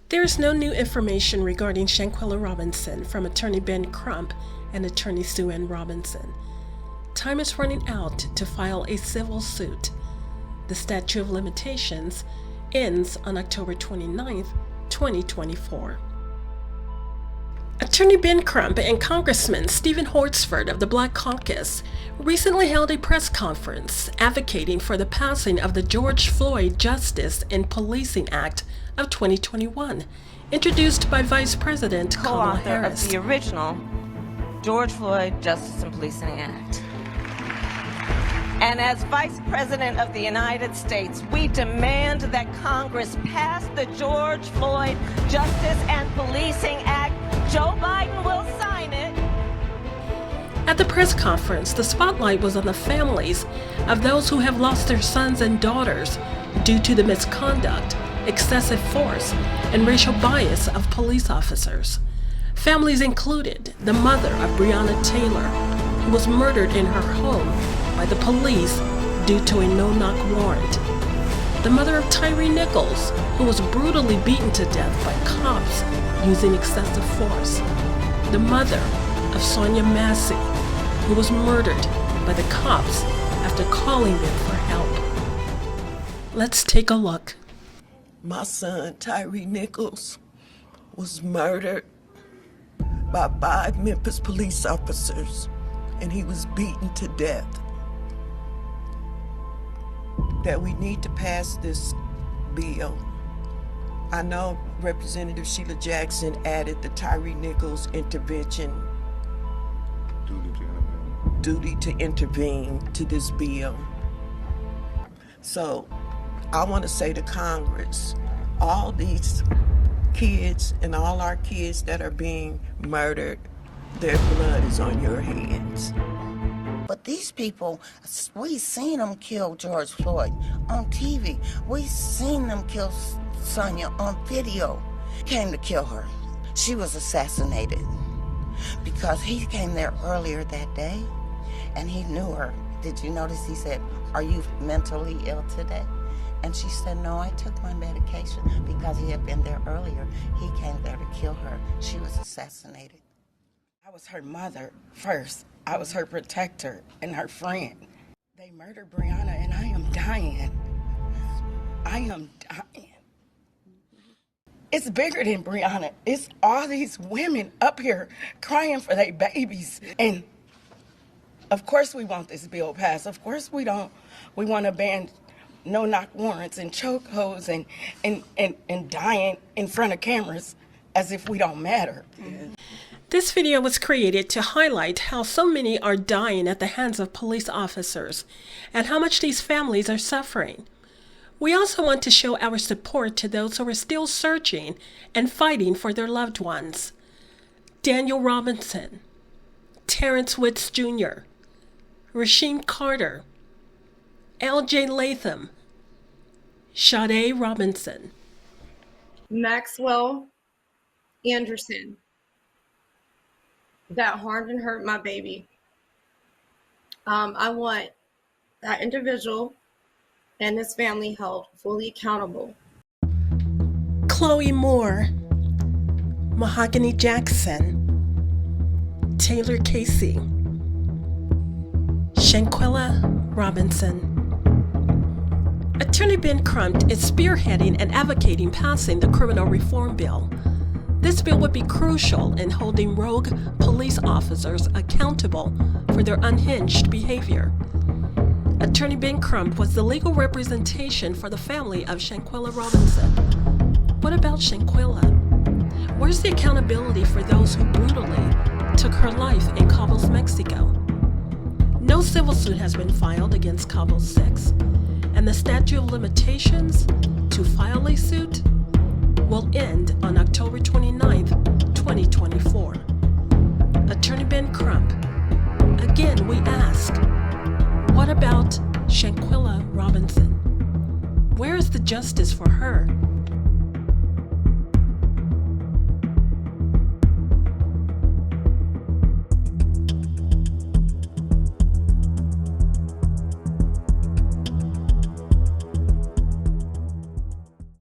There is no new information regarding Shanquella Robinson from Attorney Ben Crump and Attorney Sonya Robinson. Time is running out to file a civil suit. The statute of limitations ends on October 29, 2024. Attorney Ben Crump and Congressman Stephen Horsford of the Black Caucus recently held a press conference advocating for the passing of the George Floyd Justice in Policing Act of 2021, introduced by Vice-President Kamala Harris. Of the original George Floyd Justice and Policing Act. And as Vice President of the United States, we demand that Congress pass the George Floyd Justice and Policing Act. Joe Biden will sign it. At the press conference, the spotlight was on the families of those who have lost their sons and daughters due to the misconduct, excessive force, and racial bias of police officers. Families included the mother of Breonna Taylor, who was murdered in her home by the police due to a no-knock warrant. The mother of Tyre Nichols, who was brutally beaten to death by cops using excessive force. The mother of Sonya Massey, who was murdered by the cops after calling them for help. Let's take a look. My son, Tyre Nichols, was murdered by 5 Memphis police officers, and he was beaten to death. That we need to pass this bill. I know Representative Sheila Jackson added the Tyre Nichols intervention, duty to intervene to this bill. So I want to say to Congress, all these kids and all our kids that are being murdered, their blood is on your hands. But these people, we seen them kill George Floyd on TV. We seen them kill Sonya on video. Came to kill her. She was assassinated because he came there earlier that day and he knew her. Did you notice he said, "Are you mentally ill today?" And she said, "No, I took my medication," because he had been there earlier. He came there to kill her. She was assassinated. I was her mother first. I was her protector and her friend. They murdered Breonna and I am dying. I am dying. It's bigger than Breonna. It's all these women up here crying for their babies. And of course we want this bill passed. Of course we want to ban no-knock warrants and chokeholds and dying in front of cameras as if we don't matter. Yeah. This video was created to highlight how so many are dying at the hands of police officers and how much these families are suffering. We also want to show our support to those who are still searching and fighting for their loved ones. Daniel Robinson, Terrence Witts Jr., Rasheen Carter, L.J. Latham, Sade Robinson, Maxwell Anderson, that harmed and hurt my baby. I want that individual and his family held fully accountable. Chloe Moore, Mahogany Jackson, Taylor Casey, Shanquella Robinson. Attorney Ben Crump is spearheading and advocating passing the criminal reform bill. This bill would be crucial in holding rogue police officers accountable for their unhinged behavior. Attorney Ben Crump was the legal representation for the family of Shanquella Robinson. What about Shanquella? Where's the accountability for those who brutally took her life in Cabos, Mexico? No civil suit has been filed against Cabos 6, and the statute of limitations to file a suit will end on October 29, 2024. Attorney Ben Crump, again we ask, what about Shanquella Robinson? Where is the justice for her?